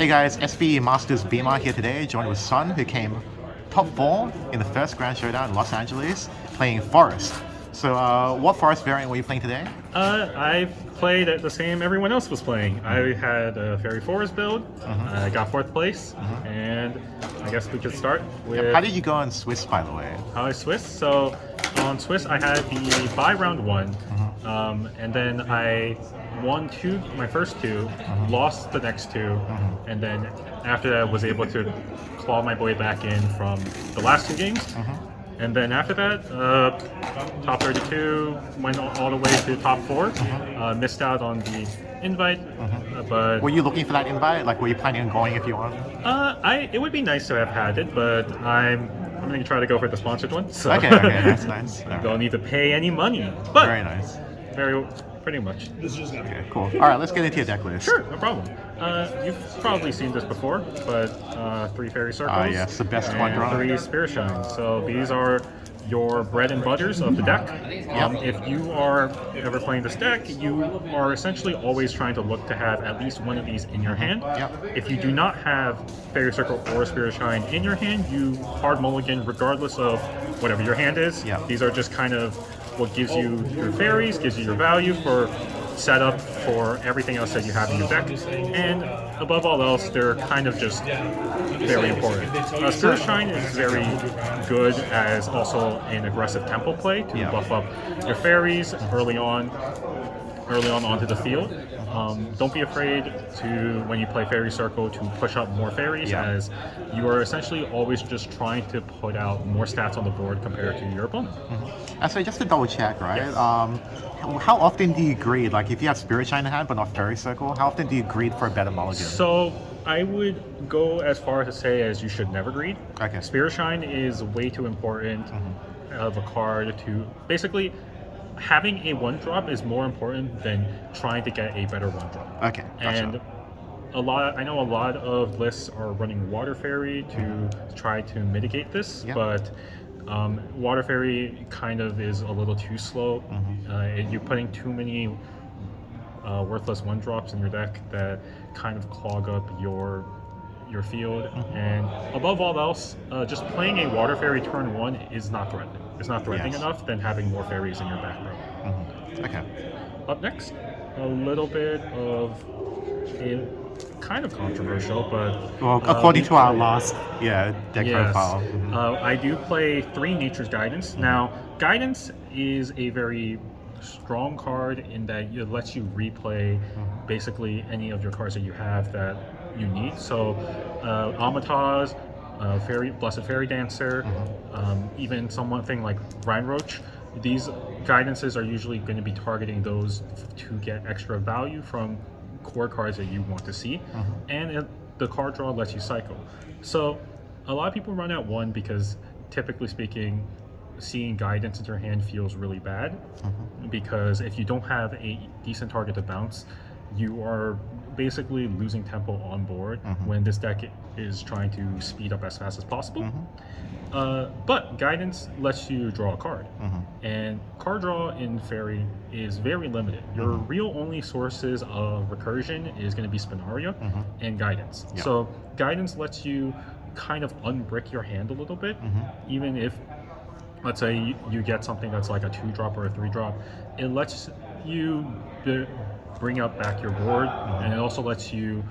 Hey guys, SV Masters Beamer here today, joined with Sun, who came top 4 in the first Grand Showdown in Los Angeles, playing Forest. So, what Forest variant were you playing today? I played at the same everyone else was playing. I had a Fairy Forest build. I got 4th place, and I guess we could start with How did you go on Swiss, by the way? how I Swiss. So on Swiss, I had the buy round 1, and then I won my first 2, lost the next 2, and then after that was able to claw my way back in from the last 2 games. And then after that, top 32, went all the way to top 4. Missed out on the invite, but Were you looking for that invite? Like, were you planning on going if you won? it would be nice to have had it, but I'm going to try to go for the sponsored one. So Okay, that's nice. don't need to pay any money. But Very nice. pretty much. Okay, cool. Alright, let's get into your deck list. Sure, no problem. You've probably seen this before, but 3 Fairy Circles. Yes, the best and one draw. 3 Spirit Shines. So these are your bread and butters of the deck. If you are ever playing this deck, you are essentially always trying to look to have at least one of these in your hand. If you do not have Fairy Circle or Spirit Shine in your hand, you hard mulligan regardless of whatever your hand is. These are just kind of what gives you your fairies, gives you your value for setup for everything else that you have in your deck, and above all else, they're kind of just very important. Spirit Shine is very good as also an aggressive tempo play to buff up your fairies early on onto the field. Don't be afraid to, when you play Fairy Circle, to push up more fairies, as you are essentially always just trying to put out more stats on the board compared to your opponent. And so just to double check, right? How often do you greed? Like, if you have Spirit Shine in hand but not Fairy Circle, how often do you greed for a better mulligan? So I would go as far to say as you should never greed. Okay. Spirit Shine is way too important of a card to basically. Having a 1-drop is more important than trying to get a better 1-drop. Okay, gotcha. And I know a lot of lists are running Water Fairy to try to mitigate this, but Water Fairy kind of is a little too slow. You're putting too many worthless 1-drops in your deck that kind of clog up your field, and above all else, just playing a Water Fairy turn 1 is not threatening. It's not threatening enough than having more fairies in your back row. Okay. Up next, a little bit of a kind of controversial, but Well, according to our last deck profile. I do play 3 Nature's Guidance. Now, Guidance is a very strong card in that it lets you replay basically any of your cards that you have that you need. So Amataz, Blessed Fairy Dancer, even something like Rhine Roach. These guidances are usually going to be targeting those to get extra value from core cards that you want to see, and the card draw lets you cycle. So a lot of people run out 1 because, typically speaking, seeing guidance in your hand feels really bad, because if you don't have a decent target to bounce, you are basically losing tempo on board when this deck is trying to speed up as fast as possible. But guidance lets you draw a card, and card draw in Fairy is very limited. Your real only sources of recursion is going to be Spinaria and guidance. So guidance lets you kind of unbrick your hand a little bit, even if, let's say, you get something that's like a 2-drop or a 3-drop. It lets you bring up back your board, and it also lets you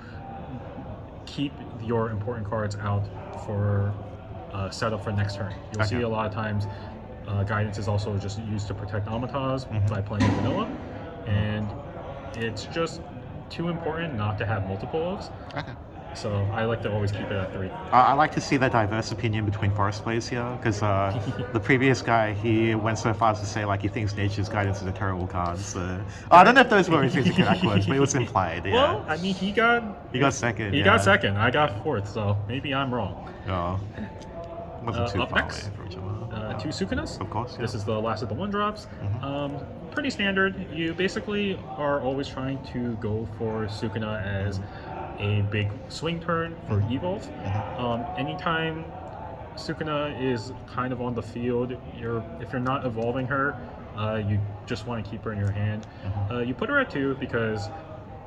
keep your important cards out for setup for next turn. You'll see a lot of times guidance is also just used to protect Amataz by playing vanilla, and it's just too important not to have multiple of. So I like to always keep it at 3. I like to see the diverse opinion between Forest players here, because the previous guy, he went so far as to say like he thinks Nature's Guidance is a terrible card. So I don't know if those were his exact words, but it was implied. Well, I mean, he got second. He got second. I got 4th, so maybe I'm wrong. Wasn't too up far next, away from each other. 2 Sukunas. Of course. This is the last of the 1-drops. Pretty standard. You basically are always trying to go for Sukuna as a big swing turn for Evolve. Anytime Sukuna is kind of on the field, if you're not evolving her, you just want to keep her in your hand. You put her at 2 because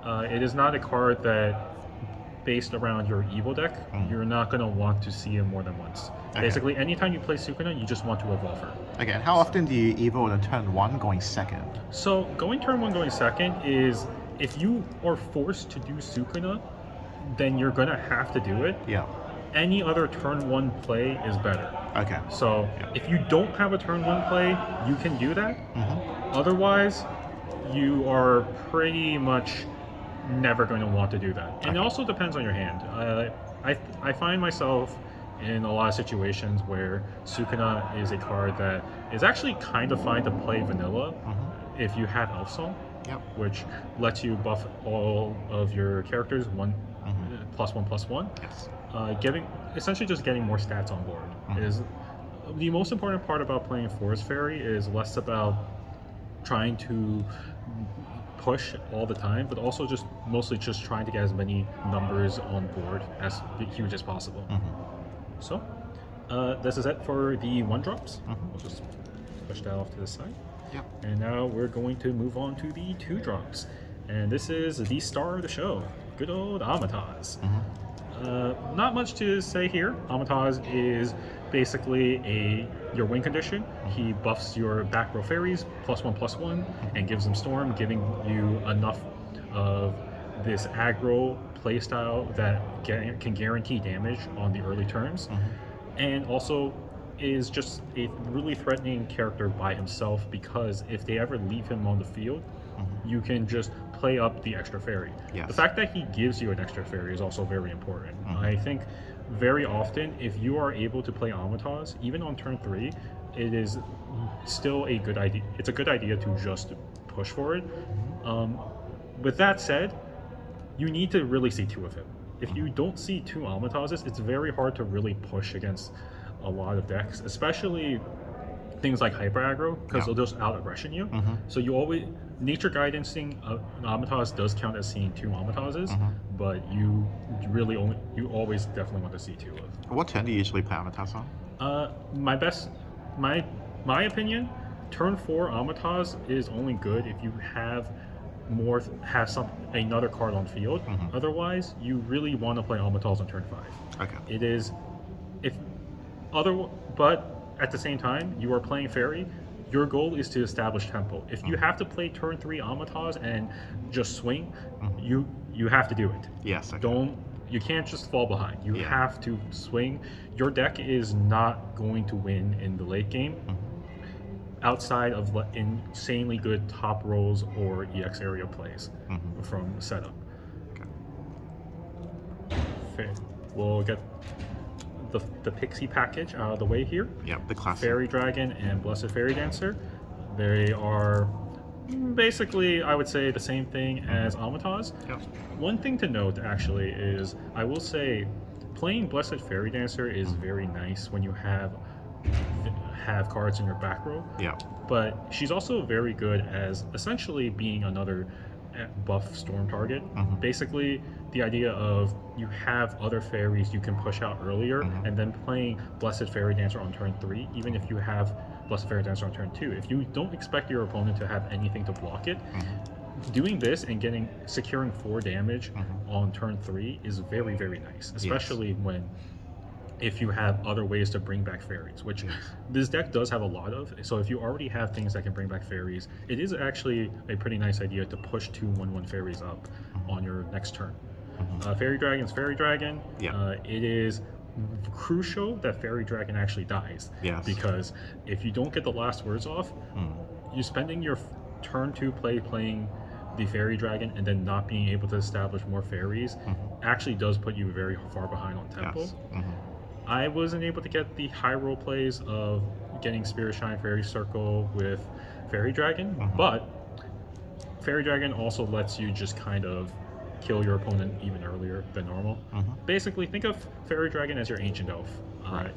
it is not a card that based around your evil deck, you're not going to want to see him more than once. Okay. Basically, anytime you play Sukuna, you just want to evolve her. Okay, and how often do you evo in turn 1 going second? So going turn 1 going second is, if you are forced to do Sukuna, then you're going to have to do it. Yeah. Any other turn 1 play is better. Okay. So if you don't have a turn 1 play, you can do that. Otherwise, you are pretty much never going to want to do that. And it also depends on your hand. I find myself in a lot of situations where Sukuna is a card that is actually kind of fine to play vanilla if you have Elf Song, which lets you buff all of your characters +1/+1. Yes. Essentially just getting more stats on board is the most important part about playing Forest Fairy. Is less about trying to push all the time, but also just mostly just trying to get as many numbers on board as huge as possible. So this is it for the 1-drops. We'll just push that off to the side. And now we're going to move on to the 2-drops, and this is the star of the show, good old Amataz. Not much to say here. Amataz is basically your win condition. He buffs your back row fairies +1/+1 and gives them storm, giving you enough of this aggro playstyle that can guarantee damage on the early turns, and also is just a really threatening character by himself, because if they ever leave him on the field, you can just play up the extra fairy. The fact that he gives you an extra fairy is also very important. I think very often, if you are able to play Amataz, even on turn 3, it is still a good idea. It's a good idea to just push for it. With that said, you need to really see 2 of him. If you don't see 2 Amatazes, it's very hard to really push against a lot of decks, especially things like hyper aggro, because they'll just out aggression you. So you always nature guidancing an Amataz does count as seeing 2 Amatazes, but you always definitely want to see 2 of. What turn do you usually play Amataz on? My opinion, turn 4 Amataz is only good if you have another card on field. Otherwise, you really want to play Amataz on turn 5. Okay. It is but at the same time, you are playing Fairy. Your goal is to establish tempo. If you have to play turn 3 Amataz and just swing, you have to do it. Yes. Okay. You can't just fall behind. You have to swing. Your deck is not going to win in the late game outside of insanely good top rolls or EX area plays from setup. Okay. We'll get the Pixie package out of the way here. The classic. Fairy Dragon and Blessed Fairy Dancer. They are basically, I would say, the same thing as Amataz. One thing to note, actually, is I will say playing Blessed Fairy Dancer is very nice when you have cards in your back row. But she's also very good as essentially being another buff storm target. Basically, the idea of you have other fairies you can push out earlier, and then playing Blessed Fairy Dancer on turn 3, even if you have Blessed Fairy Dancer on turn 2. If you don't expect your opponent to have anything to block it, doing this and securing 4 damage on turn 3 is very, very nice, especially if you have other ways to bring back fairies, which this deck does have a lot of. So if you already have things that can bring back fairies, it is actually a pretty nice idea to push 2 1/1 fairies up on your next turn. Fairy Dragon's Fairy Dragon. It is crucial that Fairy Dragon actually dies. Because if you don't get the last words off, you're spending your turn 2 playing the Fairy Dragon and then not being able to establish more fairies actually does put you very far behind on tempo. I wasn't able to get the high roll plays of getting Spirit Shine Fairy Circle with Fairy Dragon, but Fairy Dragon also lets you just kind of kill your opponent even earlier than normal. Basically, think of Fairy Dragon as your Ancient Elf.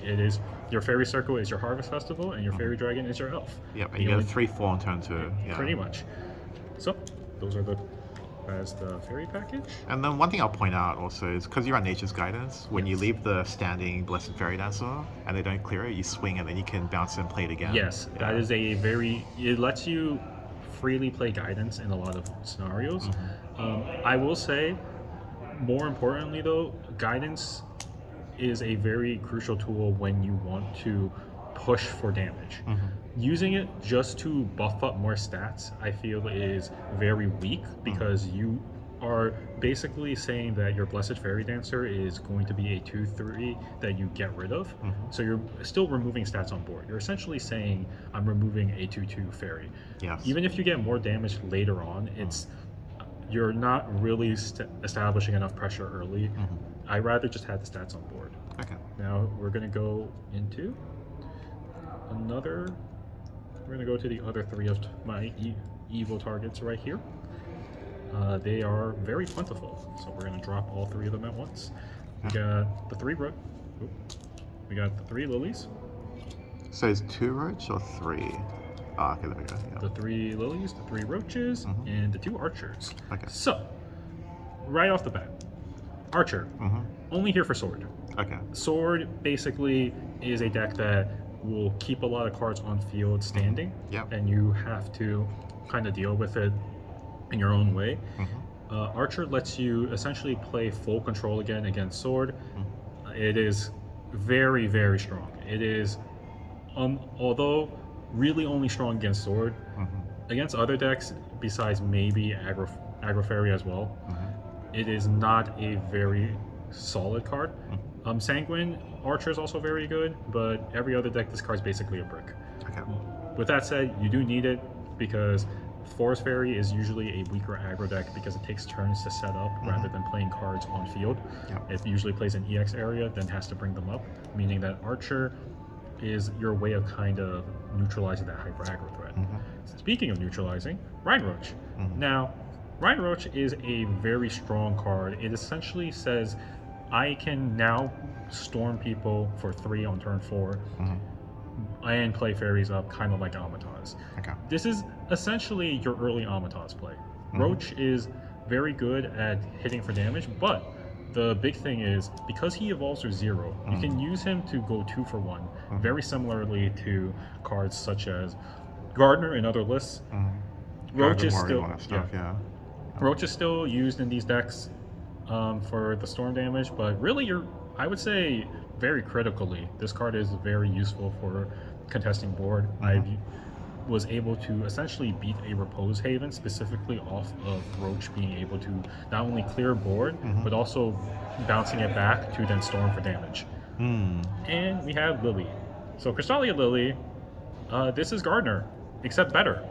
It is your Fairy Circle is your Harvest Festival, and your Fairy Dragon is your Elf. And you get a 3/4 on turn 2. Pretty much. So, those are the fairy package. And then one thing I'll point out also is because you're on Nature's Guidance, when you leave the standing Blessed Fairy Dancer and they don't clear it, you swing and then you can bounce and play it again. That is it lets you freely play Guidance in a lot of scenarios. I will say more importantly, though, guidance is a very crucial tool when you want to push for damage. Using it just to buff up more stats, I feel is very weak because you are basically saying that your Blessed Fairy Dancer is going to be a 2/3 that you get rid of. So you're still removing stats on board. You're essentially saying, I'm removing a 2/2 fairy. Yes. Even if you get more damage later on, you're not really establishing enough pressure early. I'd rather just have the stats on board. Okay. Now we're going to go into we're going to go to the other 3 of my evil targets right here. They are very plentiful, so we're going to drop all 3 of them at once. We got the 3 lilies. So it's 2 roach or 3? Ah, okay, there we go. Yeah. The 3 lilies, the 3 roaches, and the 2 archers. Okay. So, right off the bat, archer, only here for sword. Okay. Sword basically is a deck that will keep a lot of cards on field standing, and you have to kind of deal with it in your own way. Archer lets you essentially play full control again against sword. It is very, very strong. It is, although really only strong against sword, against other decks besides maybe aggro fairy as well, it is not a very solid card. Sanguine Archer is also very good, but every other deck this card is basically a brick. Okay. With that said, you do need it because Forest Fairy is usually a weaker aggro deck because it takes turns to set up rather than playing cards on field. It usually plays an EX area, then has to bring them up, meaning that Archer is your way of kind of neutralizing that hyper aggro threat. Speaking of neutralizing, Rhine Roach. Now, Rhine Roach is a very strong card. It essentially says, I can now storm people for 3 on turn 4 and play fairies up, kind of like Amataz. Okay. This is essentially your early Amataz play. Roach is very good at hitting for damage, but the big thing is, because he evolves to 0, you can use him to go 2 for 1, very similarly to cards such as Gardener in other lists. Roach is still Roach is still used in these decks for the storm damage, but really I would say very critically, this card is very useful for contesting board. I was able to essentially beat a Repose Haven specifically off of Roach being able to not only clear board, but also bouncing it back to then storm for damage. And we have Lily. So Crystalia Lily, this is Gardener, except better.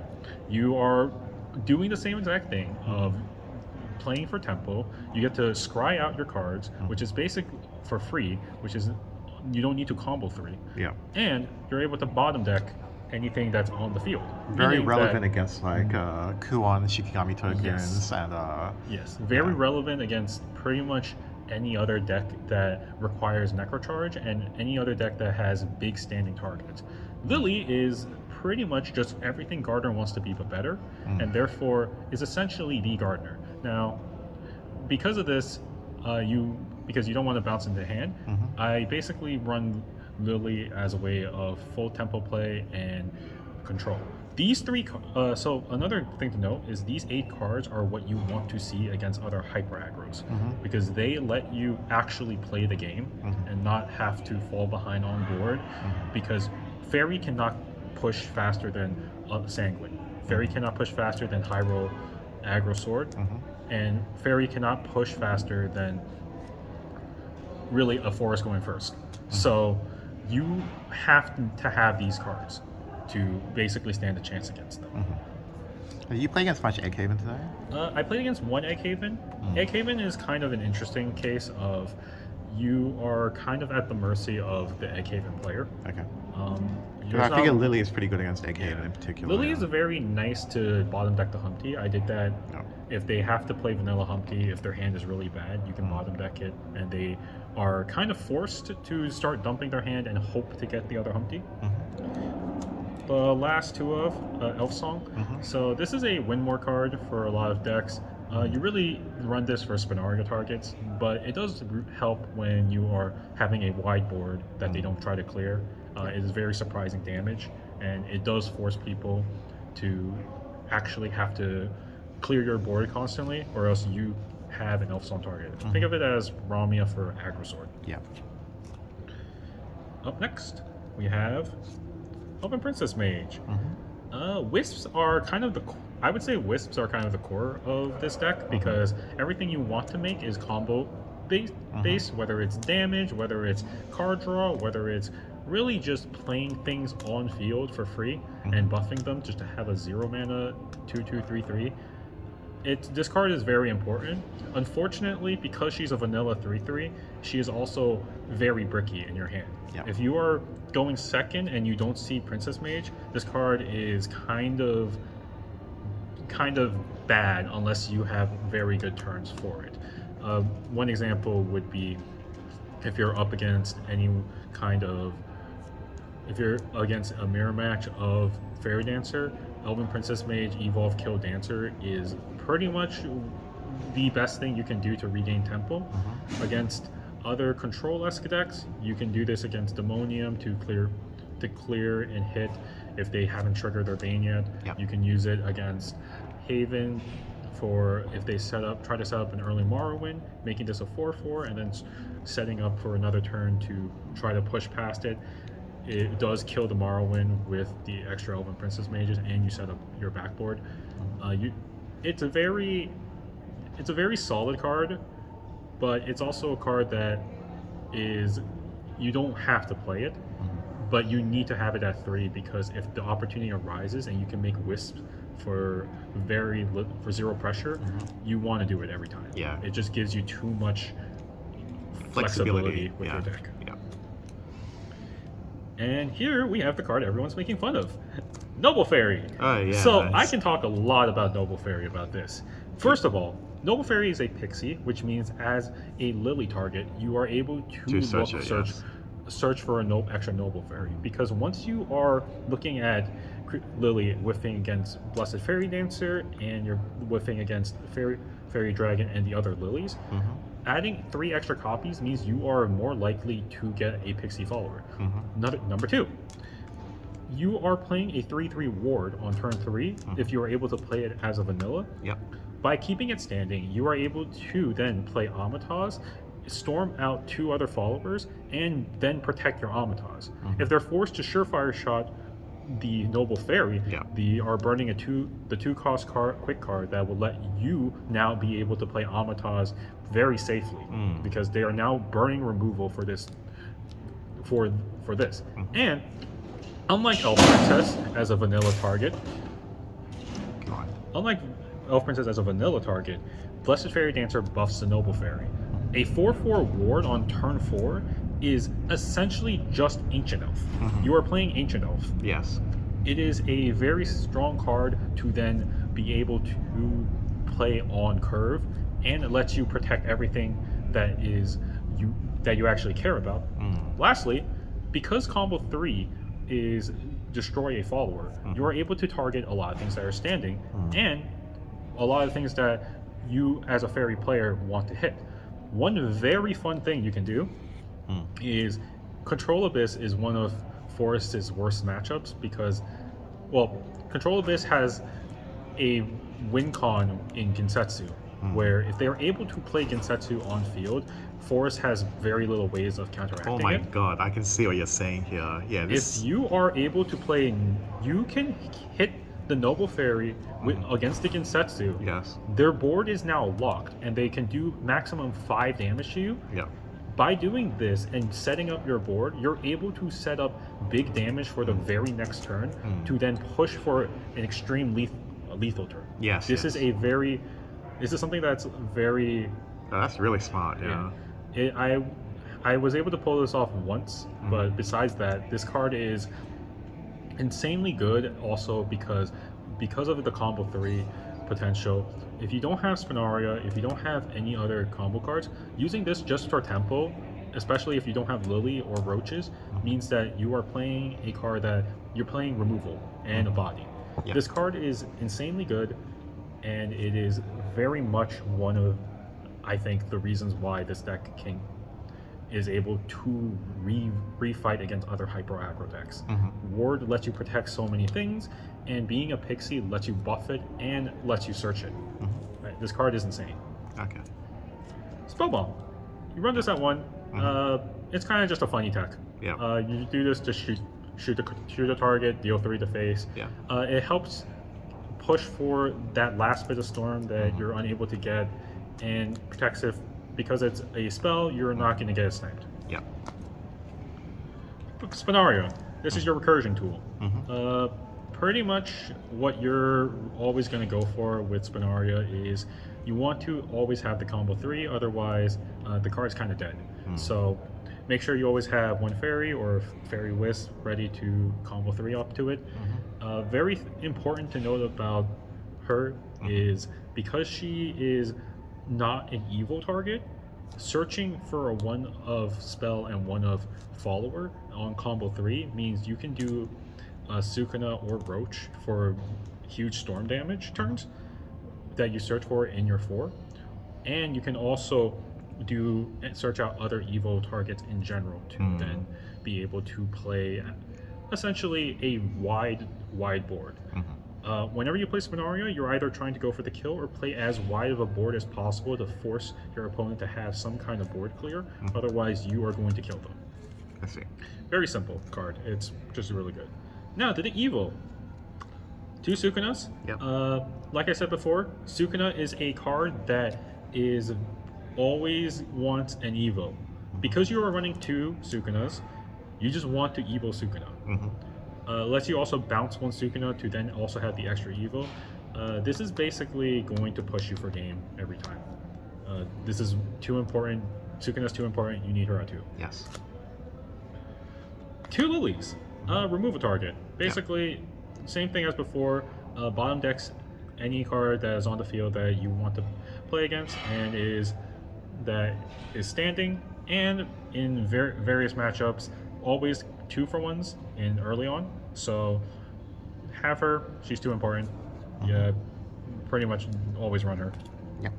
You are doing the same exact thing of playing for tempo. You get to scry out your cards, which is basically for free, which is you don't need to combo 3. And you're able to bottom deck anything that's on the field. Very relevant against like Kuon and Shikigami tokens and very relevant against pretty much any other deck that requires Necrocharge and any other deck that has big standing targets. Lily is pretty much just everything Gardener wants to be but better, and therefore is essentially the Gardener. Now, because of this, because you don't want to bounce into hand, I basically run Lily as a way of full tempo play and control. These 3, so another thing to note is these 8 cards are what you want to see against other hyper aggros, because they let you actually play the game and not have to fall behind on board, because Fairy cannot push faster than Sanguine. Fairy cannot push faster than Hyro aggro sword, and Fairy cannot push faster than really a forest going first. So you have to have these cards to basically stand a chance against them. Did you play against much Egg Haven today? I played against 1 Egg Haven. Egg Haven is kind of an interesting case of you are kind of at the mercy of the Egg Haven player. Okay. I figure Lily is pretty good against Egg Haven in particular. Lily is very nice to bottom deck the Humpty. I did that. If they have to play vanilla Humpty, if their hand is really bad, you can bottom deck it, and they are kind of forced to start dumping their hand and hope to get the other Humpty. The last 2 of Elf Song. So this is a win more card for a lot of decks. You really run this for Spinaria targets, but it does help when you are having a wide board that they don't try to clear. It is very surprising damage, and it does force people to actually have to clear your board constantly, or else you have an Elf on target. Think of it as Ramia for Aggro Sword. Yeah. Up next, we have Elven Princess Mage. Wisps are kind of I would say wisps are kind of the core of this deck because everything you want to make is combo based, whether it's damage, whether it's card draw, whether it's really just playing things on field for free and buffing them just to have a 0 mana 2/2/3/3. This card is very important. Unfortunately, because she's a vanilla 3/3, she is also very bricky in your hand. Yeah. If you are going second and you don't see Princess Mage, this card is kind of bad unless you have very good turns for it. One example would be if you're up against if you're against a mirror match of Fairy Dancer, Elven Princess Mage Evolve Kill Dancer is pretty much the best thing you can do to regain tempo. Against other control-esque decks, you can do this against Demonium to clear and hit if they haven't triggered their Bane yet. Yep. You can use it against Haven for if they try to set up an early Morrowind, making this a 4/4 and then setting up for another turn to try to push past it. It does kill the Morrowind with the extra Elven Princess Mages, and you set up your backboard. It's a very solid card, but it's also a card that you don't have to play it, but you need to have it at 3 because if the opportunity arises and you can make wisps for 0 pressure, you want to do it every time. Yeah. It just gives you too much flexibility with your deck. Yeah. And here we have the card everyone's making fun of, Noble Fairy. Oh yeah. So I can talk a lot about Noble Fairy about this. First of all, Noble Fairy is a pixie, which means as a Lily target, you are able to search for an extra Noble Fairy. Because once you are looking at Lily whiffing against Blessed Fairy Dancer and you're whiffing against Fairy Dragon and the other Lilies, adding 3 extra copies means you are more likely to get a pixie follower. Number 2, you are playing a 3/3 ward on turn 3 if you are able to play it as a vanilla. Yep. By keeping it standing, you are able to then play Amataz, storm out 2 other followers, and then protect your Amataz. If they're forced to surefire shot the Noble Fairy, they are burning the 2-cost quick card that will let you now be able to play Amataz very safely because they are now burning removal for this. And unlike Elf Princess as a vanilla target, Blessed Fairy Dancer buffs the Noble Fairy. A 4/4 ward on turn 4 is essentially just Ancient Elf. You are playing Ancient Elf. Yes. It is a very strong card to then be able to play on curve, and it lets you protect everything that you actually care about. Lastly, because combo 3 is destroy a follower, you are able to target a lot of things that are standing and a lot of things that you as a fairy player want to hit. One very fun thing you can do is Control Abyss is one of Forest's worst matchups because, well, Control Abyss has a win con in Gensetsu, where if they are able to play Gensetsu on field, Forest has very little ways of counteracting it. Oh my god, I can see what you're saying here. Yeah, If you are able to play, you can hit the Noble Fairy against the Gensetsu. Yes. Their board is now locked, and they can do maximum 5 damage to you. Yeah. By doing this and setting up your board, you're able to set up big damage for the very next turn to then push for an extreme lethal turn. Yes. This is something that's very... Oh, that's really smart, yeah. I was able to pull this off once, but besides that, this card is insanely good also because of the combo 3 potential. If you don't have Spinaria, if you don't have any other combo cards, using this just for tempo, especially if you don't have Lily or Roaches, means that you are playing a card that you're playing removal and a body. Yeah. This card is insanely good, and it is very much one of, I think, the reasons why this deck is able to refight against other hyper aggro decks. Ward lets you protect so many things, and being a pixie lets you buff it and lets you search it. Right? This card is insane. Okay. Spellbomb. You run this at 1. It's kind of just a funny tech. Yeah. You do this to shoot the target, deal 3 to face. Yeah. It helps push for that last bit of storm that you're unable to get, and protects it because it's a spell. You're not going to get it sniped. Yeah. Spinario. This is your recursion tool. Pretty much what you're always going to go for with Spinaria is you want to always have the combo 3, otherwise the card's kind of dead. So make sure you always have 1 fairy or fairy wisp ready to combo 3 up to it. Very important to note about her is because she is not an evil target, searching for a 1 of spell and 1 of follower on combo 3 means you can do Sukuna or Roach for huge storm damage turns that you search for in your 4, and you can also search out other evil targets in general to then be able to play essentially a wide board. Whenever you play Spinaria, you're either trying to go for the kill or play as wide of a board as possible to force your opponent to have some kind of board clear. Otherwise, you are going to kill them. I see. Very simple card. It's just really good. Now to the evil. 2 Sukunas. Yep. Like I said before, Sukuna is a card that is always wants an evo. Because you are running 2 Sukunas, you just want to evo Sukuna. Lets you also bounce 1 Sukuna to then also have the extra evo. This is basically going to push you for game every time. This is too important. Sukuna's too important. You need her at 2. Yes. 2 Lilies. Remove a target. Basically, same thing as before. Bottom decks any card that is on the field that you want to play against and is standing, and in various matchups, always 2-for-1s in early on. So have her. She's too important. Yeah, pretty much always run her. Yep.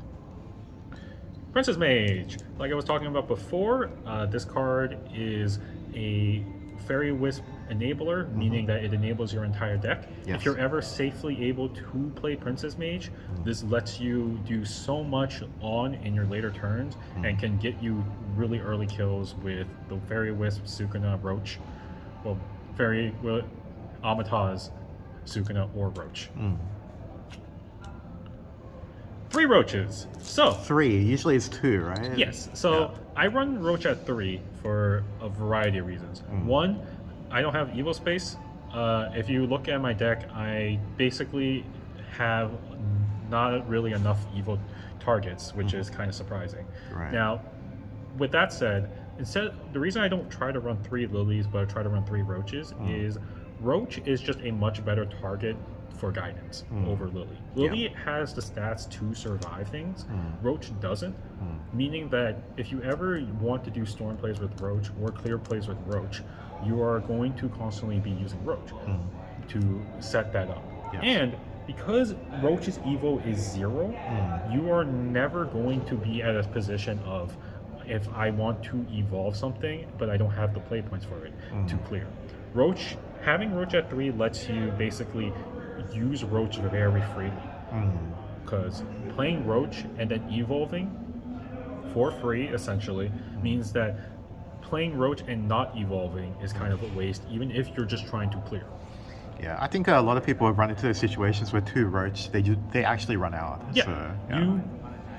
Princess Mage. Like I was talking about before, this card is a Fairy Wisp enabler, meaning that it enables your entire deck. Yes. If you're ever safely able to play Princess Mage, this lets you do so much in your later turns and can get you really early kills with the Fairy Wisp, Sukuna, Roach. Well, Amataz, Sukuna, or Roach. 3 Roaches. So 3. Usually it's 2, right? yes. So I run Roach at 3 for a variety of reasons. 1, I don't have Evo space. If you look at my deck, I basically have not really enough Evo targets, which is kind of surprising. Right. Now, with that said, the reason I don't try to run 3 Lilies, but I try to run 3 Roaches is Roach is just a much better target for guidance over Lily. Lily has the stats to survive things. Roach doesn't, meaning that if you ever want to do storm plays with Roach or clear plays with Roach, you are going to constantly be using Roach to set that up. Yes. And because Roach's Evo is 0, you are never going to be at a position of, if I want to evolve something, but I don't have the play points for it to clear. Having Roach at 3 lets you basically use Roach very freely. Because playing Roach and then evolving for free, essentially, means that playing Roach and not evolving is kind of a waste, even if you're just trying to clear. Yeah, I think a lot of people have run into those situations where 2 Roach, they actually run out. Yeah, So,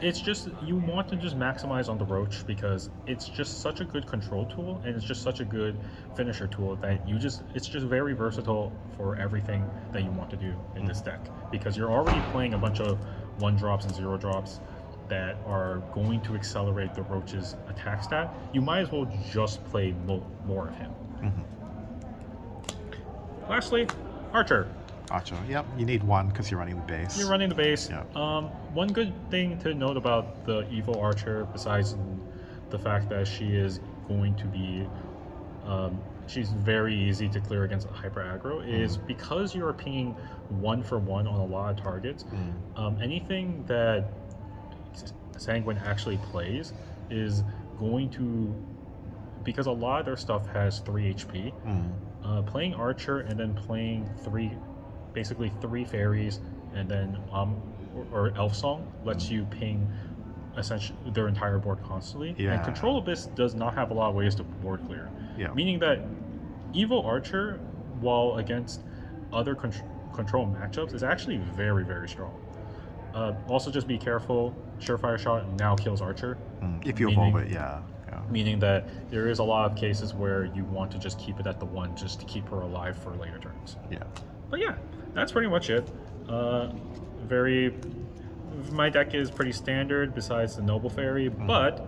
it's just, you want to just maximize on the Roach because it's just such a good control tool and it's just such a good finisher tool that it's just very versatile for everything that you want to do in this deck, because you're already playing a bunch of 1-drops and 0-drops that are going to accelerate the Roach's attack stat. You might as well just play more of him. Lastly, Archer. Archer, yep. You need 1 because you're running the base. You're running the base. Yeah. One good thing to note about the Evil Archer, besides the fact that she is going to be, she's very easy to clear against hyper aggro, is because you are pinging 1-for-1 on a lot of targets. Anything that Sanguine actually plays is going to, because a lot of their stuff has 3 HP. Playing Archer and then playing basically 3 fairies and then or Elf Song lets you ping essentially their entire board constantly. Yeah. And Control Abyss does not have a lot of ways to board clear. Yeah. Meaning that Evo Archer, while against other control matchups, is actually very, very strong. Also, just be careful. Surefire Shot now kills Archer. If you evolve it, yeah. Meaning that there is a lot of cases where you want to just keep it at the 1 just to keep her alive for later turns. Yeah. But yeah, that's pretty much it. My deck is pretty standard besides the Noble Fairy, but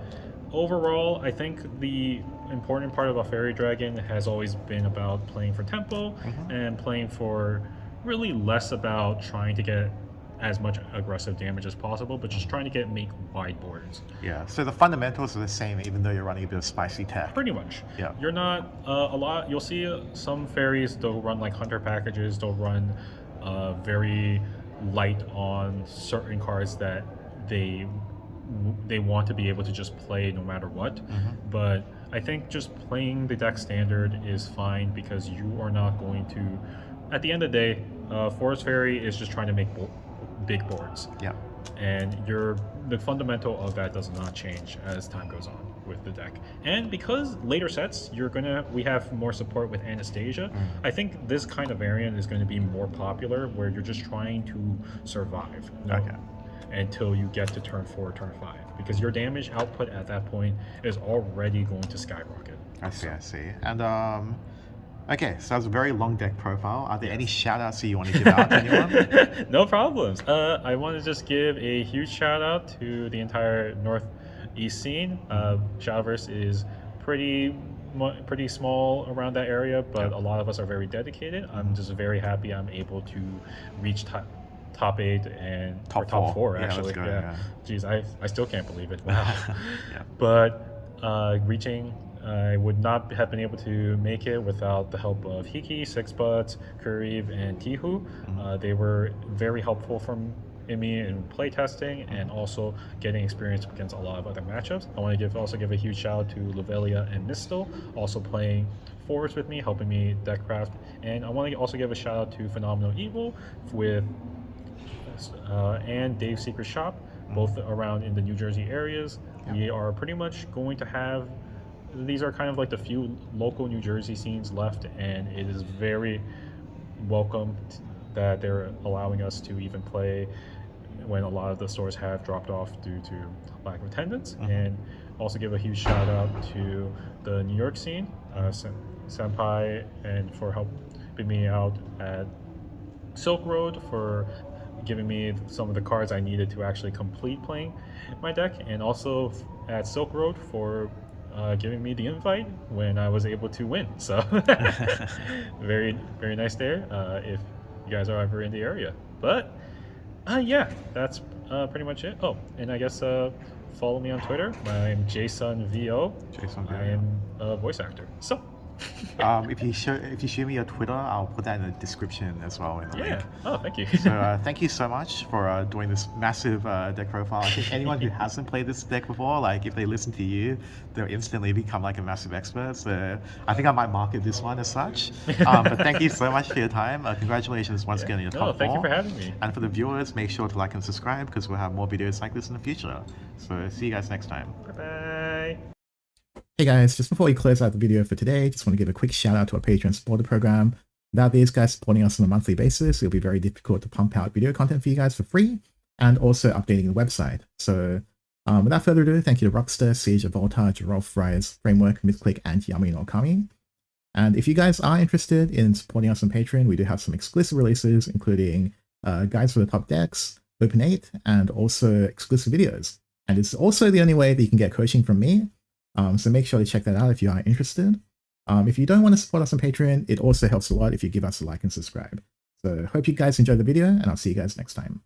overall, I think the important part of a Fairy Dragon has always been about playing for tempo and playing for really less about trying to get as much aggressive damage as possible, but just trying to make wide boards. Yeah, so the fundamentals are the same even though you're running a bit of spicy tech. Pretty much. Yeah. You're not you'll see some fairies, they'll run like hunter packages, they'll run very light on certain cards that they want to be able to just play no matter what. But I think just playing the deck standard is fine because you are not going to, at the end of the day, Forest Fairy is just trying to make big boards. Yeah. And the fundamental of that does not change as time goes on with the deck. And because later sets we have more support with Anastasia, I think this kind of variant is going to be more popular where you're just trying to survive until you get to turn 4, turn 5. Because your damage output at that point is already going to skyrocket. I see. And okay, so that was a very long deck profile. Are there any shout-outs that you want to give out to anyone? No problems. I want to just give a huge shout-out to the entire Northeast scene. Shadowverse is pretty small around that area, but a lot of us are very dedicated. I'm just very happy I'm able to reach top 8 and top 4 actually. Yeah. Jeez, I still can't believe it. Wow. But reaching, I would not have been able to make it without the help of Hiki, Six Butts, Kuriv, and Tihu. They were very helpful in me in playtesting and also getting experience against a lot of other matchups. I want to also give a huge shout out to Lovelia and Mistel, also playing forwards with me, helping me deck craft. And I want to also give a shout out to Phenomenal Evil and Dave's Secret Shop, both around in the New Jersey areas. We are pretty much going to have, these are kind of like the few local New Jersey scenes left, and it is very welcome that they're allowing us to even play when a lot of the stores have dropped off due to lack of attendance. And also give a huge shout out to the New York scene, Senpai, and for helping me out at Silk Road, for giving me some of the cards I needed to actually complete playing my deck, and also at Silk Road for giving me the invite when I was able to win. So very, very nice there if you guys are ever in the area. But yeah, that's pretty much it. Oh, and I guess follow me on Twitter. I'm JasonVO. I am a voice actor. So if you show me your Twitter, I'll put that in the description as well in the link. Oh, thank you. So thank you so much for doing this massive deck profile. I think anyone who hasn't played this deck before, like if they listen to you, they'll instantly become like a massive expert. So I think I might market this one as such. But thank you so much for your time. Congratulations once again on your top 4. Thank you for having me. And for the viewers, make sure to like and subscribe because we'll have more videos like this in the future. So see you guys next time. Bye-bye. Hey guys, just before we close out the video for today, just want to give a quick shout out to our Patreon supporter program. Without these guys supporting us on a monthly basis, it'll be very difficult to pump out video content for you guys for free and also updating the website. So without further ado, thank you to Rockstar, Siege, Voltage, Rolf Rise, Framework, Mythclick, and Yami no Okami. And if you guys are interested in supporting us on Patreon, we do have some exclusive releases, including guides for the top decks, Open 8, and also exclusive videos. And it's also the only way that you can get coaching from me. So make sure to check that out if you are interested. If you don't want to support us on Patreon, it also helps a lot if you give us a like and subscribe. So hope you guys enjoyed the video, and I'll see you guys next time.